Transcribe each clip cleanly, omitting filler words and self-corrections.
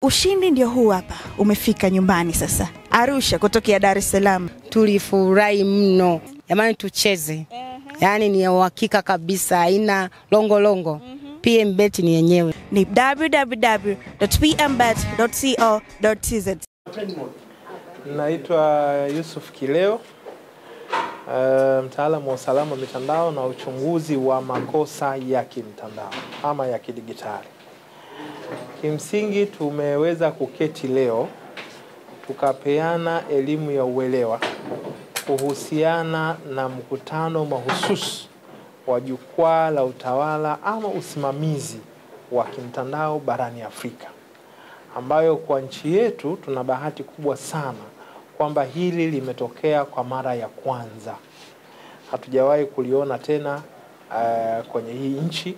Ushindi ndio huu hapa, umefika nyumbani sasa. Arusha kutokea Dar es Salaam. Tulifurahi mno. Jamani tucheze. Yaani ni uhakika kabisa, haina longo. PMBet ni yenyewe. Ni www.pmbet.co.tz. Naitwa Yusuf Kileo, mtaalamu wa usalama wa mitandao na uchunguzi wa makosa ya kimtandao ama ya kidigitali. Kimsingi tumeweza kuketi leo tukapeana elimu ya uelewa kuhusiana na mkutano mahususi wa jukwaa la utawala ama usimamizi wa kimtandao barani Afrika, ambayo kwa nchi yetu tuna bahati kubwa sana kwamba hili limetokea kwa mara ya kwanza. Hatujawahi kuliona tena kwenye hii nchi,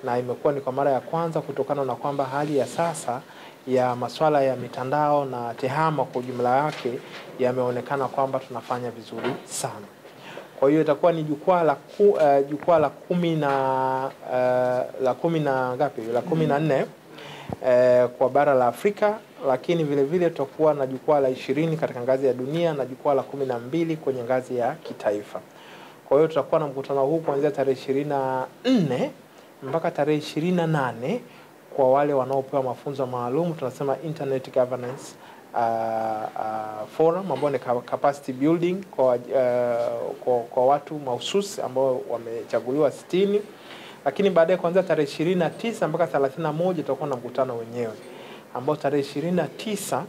na imekuwa ni kwa mara ya kwanza kutokana na kwamba hali ya sasa ya masuala ya mitandao na tehama kwa jumla yake yameonekana kwamba tunafanya vizuri sana. Kwa hiyo itakuwa ni jukwaa la 14 kwa bara la Afrika, lakini vile vile tutakuwa na jukwaa la 20 katika ngazi ya dunia na jukwaa la 12 kwenye ngazi ya kitaifa. Kwa hiyo tutakuwa na mkutano huu kuanzia tarehe 24 mpaka tarehe 28 kwa wale wanaopewa mafunzo maalum, tunasema Internet Governance Forum, ambao ni capacity building kwa watu mahususi ambao wamechaguliwa 60. Lakini baadaye kuanzia tarehe 29 mpaka 31 tutakuwa na mkutano wenyewe, ambao tarehe 29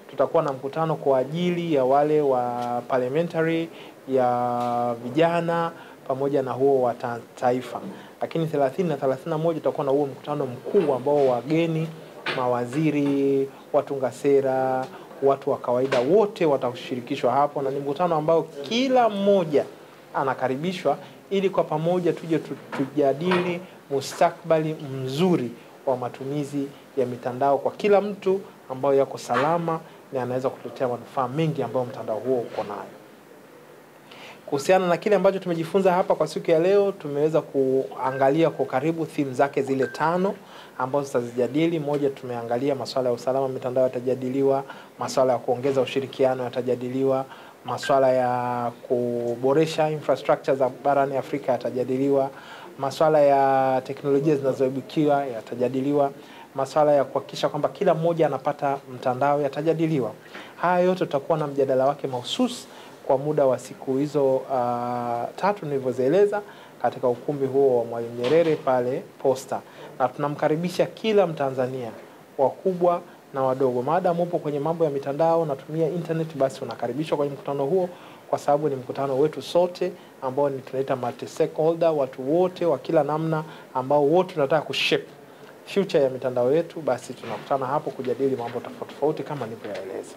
tutakuwa na mkutano kwa ajili ya wale wa parliamentary, ya vijana pamoja na huo wa taifa. Lakini 30 na 31 tutakuwa na huo mkutano mkuu ambao wageni, mawaziri, watunga sera, watu wa kawaida wote watashirikishwa hapo, na ni mkutano ambao kila mmoja anakaribishwa ili kwa pamoja tuje tujadili mustakabali mzuri wa matumizi ya mitandao kwa kila mtu, ambao yako salama na anaweza kutuletea manufaa mengi ambayo mtandao huo uko nayo. Kuhusiana na kile ambacho tumejifunza hapa kwa siku ya leo, tumeweza kuangalia kwa karibu theme zake zile 5 ambazo tutazijadili. Moja, tumeangalia masuala ya usalama mitandao yatajadiliwa, masuala ya kuongeza ushirikiano yatajadiliwa, masuala ya kuboresha infrastructure za barani Afrika yatajadiliwa, masuala ya teknolojia zinazoibukiwa yatajadiliwa, masuala ya kuhakikisha kwamba kila mmoja anapata mtandao yatajadiliwa. Haya yote tutakuwa na mjadala wake mahususi kwa muda wa siku hizo 3 nilivyozieleza katika ukumbi huo wa Mwalimu Nyerere pale Posta, na tunamkaribisha kila Mtanzania, wakubwa na wadogo. Maadamu upo kwenye mambo ya mitandao na tumia internet, basi unakaribishwa kwenye mkutano huo, kwa sababu ni mkutano wetu sote ambao ni tunaita multi stakeholder, watu wote wa kila namna ambao wote tunataka kushape future ya mitandao yetu. Basi tunakutana hapo kujadili mambo tofauti kama nilivyoeleza.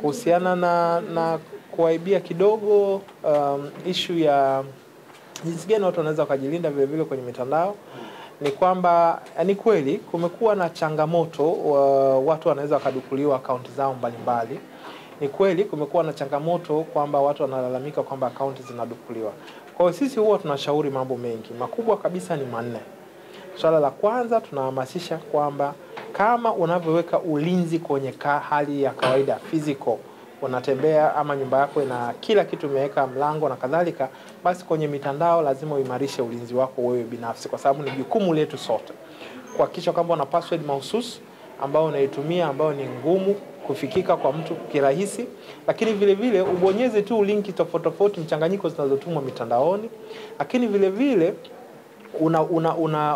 Kuhusiana na kuaibia kidogo issue ya jinsi gani watu wanaweza kujilinda vile vile kwenye mitandao, ni kwamba ni kweli kumekuwa na changamoto, watu wanaweza kudukuliwa akaunti zao mbalimbali. Ni kweli kumekuwa na changamoto kwamba watu wanalalamika kwamba akaunti zinadukuliwa. Kwa hiyo sisi huwa tunashauri mambo mengi. Makubwa kabisa ni 4. Swala la kwanza, tunahamasisha kwamba kama unavyoweka ulinzi kwenye hali ya kawaida physical, unatembea ama nyumba yako ina kila kitu umeweka mlango na kadhalika, basi kwenye mitandao lazima uimarishe ulinzi wako wewe binafsi, kwa sababu ni jukumu letu sote kuhakikisha kwamba una password mahususi ambao unaitumia, ambao ni ngumu kufikika kwa mtu kirahisi, lakini vile vile ubonyeze tu linki tofauti mchanganyiko zinazotumwa mitandaoni. Lakini vile vile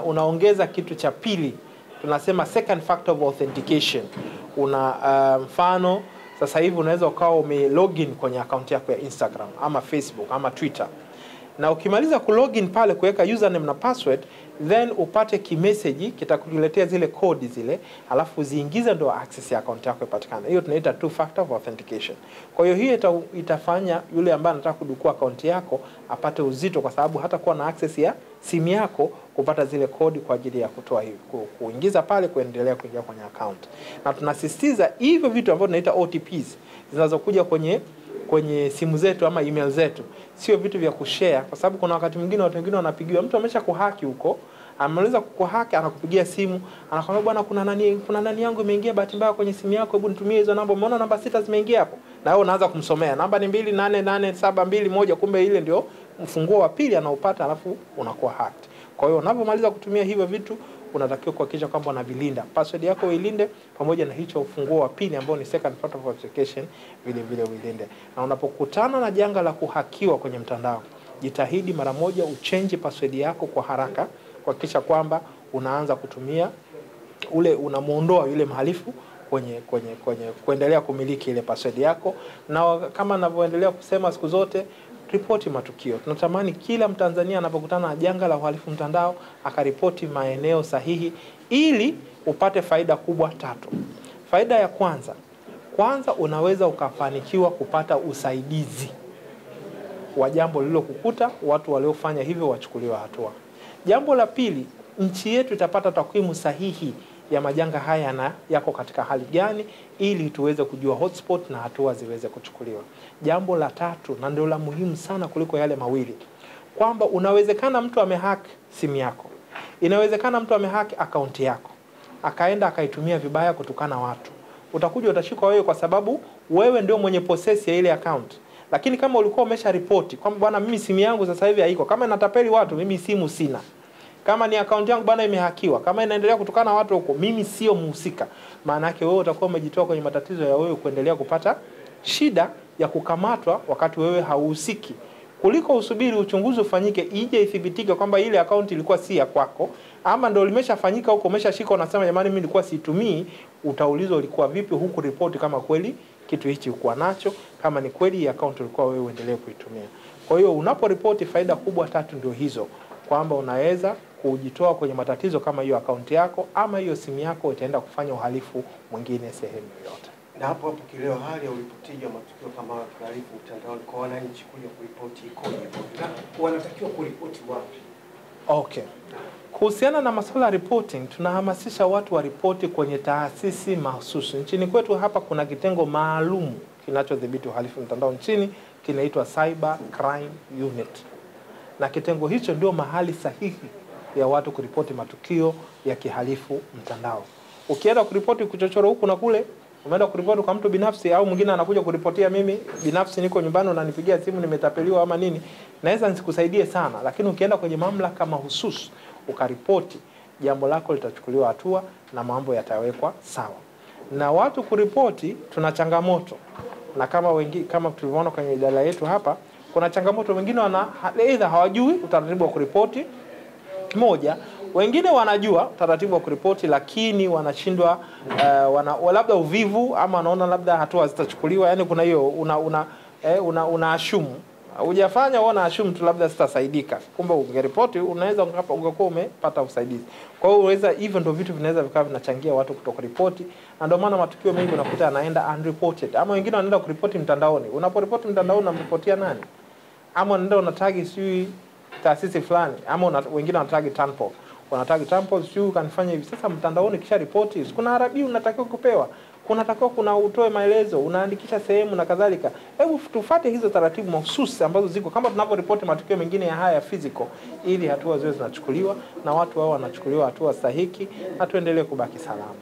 unaongeza kitu cha pili, tunasema second factor of authentication. Mfano sasa hivi unaweza ukawa umelogin kwenye account yako ya Instagram ama Facebook ama Twitter, na ukimaliza kulogin pale kuweka username na password, then upate kimessage kitakuletea zile code zile, alafu ziingize ndo access ya account yako ipatikane. Hiyo tunaita two factor of authentication. Kwa hiyo hiyo itafanya yule ambaye anataka kudukua account yako apate uzito, kwa sababu hata kuwa na access ya simu yako kupata zile kodi kwa ajili ya kutoa hiyo kuingiza pale kuendelea kuingia kwenye account. Na tunasisitiza hivyo vitu ambavyo tunaita OTPs zinazokuja kwenye simu zetu ama email zetu, sio vitu vya kushare, kwa sababu kuna wakati mwingine watu wengine wanapigiwa, mtu amesha kuhaki huko, Amaliza kukuhack, anakupigia simu, anakuambia bwana, kuna nani yangu imeingia bahati mbaya kwenye simu yako, hebu nitumie hizo namba, umeona namba 6 zimeingia hapo. Na wewe unaanza kumsomea namba ni 2888721, kumbe ile ndio mfunguo wa pili anaupata, alafu unakuwa hacked. Kwa hiyo unapomaliza kutumia hivyo vitu, unatakiwa kuhakikisha kwamba unavilinda. Password yako uilinde pamoja na hicho ufunguo wa pili ambao ni second factor authentication vile uilinde. Na unapokutana na janga la kuhakiwa kwenye mtandao, jitahidi mara moja uchange password yako kwa haraka, kuhakikisha kwamba unaanza kutumia unamuondoa yule mhalifu kwenye kuendelea kumiliki ile password yako. Na kama ninavyoendelea kusema siku zote, ripoti matukio. Tunatamani kila Mtanzania anapokutana na janga la uhalifu mtandao akaripoti maeneo sahihi ili upate faida kubwa 3. Faida ya kwanza unaweza ukafanikiwa kupata usaidizi wa jambo lililokukuta, watu waliofanya hivyo wachukuliwe hatua. Jambo la pili, nchi yetu itapata takwimu sahihi ya majanga haya na yako katika hali gani, ili tuweze kujua hotspot na hatua ziweze kuchukuliwa. Jambo la 3 na ndio la muhimu sana kuliko yale mawili, kwamba unawezekana mtu amehack simu yako, inawezekana mtu amehack account yako, akaenda akaitumia vibaya kutukana watu. Utakuja utashikwa wewe kwa sababu wewe ndio mwenye possess ya ile account. Lakini kama ulikuwa umesha ripoti kwamba bwana, mimi simu yangu sasa hivi haiko, kama inatapeli watu, mimi simu sina, kama ni account yangu bwana imehakiwa, kama inaendelea kutukana watu huko, mimi sio mhusika, maana yake wewe utakuwa umejitoa kwenye matatizo ya wewe kuendelea kupata shida ya kukamatwa wakati wewe hauhusiki, kuliko usubiri uchunguzi ufanyike ije ithibitike kwamba ile account ilikuwa si ya kwako, ama ndio limeshafanyika huko, umeshashika unasema jamani mimi nilikuwa situmii. Utaulizwa ulikuwa vipi huku report kama kweli kitu hichi ulikuwa nacho, kama ni kweli account ulikuwa wewe uendelee kuitumia. Kwa hiyo unaporipoti, faida kubwa 3 ndio hizo, kwamba unaweza kujitoa kwenye matatizo kama hiyo account yako ama hiyo simu yako itaenda kufanya uhalifu mwingine sehemu yoyote. Na hapo kileo, hali ya uripotiji wa matukio kama uhalifu mtandaoni kwa wananchi kuja kuripoti ikoje? Na wanatakiwa kuripoti wapi? Okay. Kuhusiana na masuala ya reporting, tunahamasisha watu waripoti kwenye taasisi mahususi. Nchini kwetu hapa kuna kitengo maalum kinachodhibiti uhalifu mtandao nchini, kinaitwa Cyber Crime Unit. Na kitengo hicho ndio mahali sahihi ya watu kuripoti matukio ya kihalifu mtandao. Ukienda kuripoti kuchochoro huku na kule, umeenda kuripoti kwa mtu binafsi au mwingine anakuja kuripotia mimi binafsi, niko nyumbani unanipigia simu nimetapeliwa ama nini, naweza nisikusaidie sana. Lakini ukienda kwenye mamlaka mahususi ukaripoti, jambo lako litachukuliwa hatua na mambo yatawekwa sawa. Na watu kuripoti tuna changamoto, na kama tulivyoona kwenye idara yetu hapa, kuna changamoto. Wengine either hawajui utaratibu wa kuripoti, moja, wengine wanajua utaratibu wa kuripoti lakini wanashindwa, labda uvivu ama wanaona labda hatua zitachukuliwa. Yani kuna hiyo una assume hujafanya, uona assume tu labda sitasaidika, kumbe ungeripoti unaweza ungekuwa umepata usaidizi. Kwa hiyo hivyo ndio vitu vinaweza vikawa vinachangia watu kutokuripoti, na ndio maana matukio mengi unakuta yanaenda unreported, ama wengine wanaenda kuripoti mtandaoni. Unaporipoti mtandaoni unamripotia nani? Ama unaenda unatagi sijui taasisi fulani, ama wengine wanatagi Tanpol, wanatagi Tanpol sijui kanifanya hivi. Sasa mtandaoni kisha ripoti, kuna arabi unatakiwa kupewa, kunatakiwa utoe maelezo, unaandikisha sehemu na kadhalika. Hebu tufuate hizo taratibu mahususi ambazo ziko kama tunaporipoti matukio mengine ya haya physical, ili hatua ziwe zinachukuliwa na watu wao wanachukuliwa hatua stahiki, na tuendelee kubaki salama.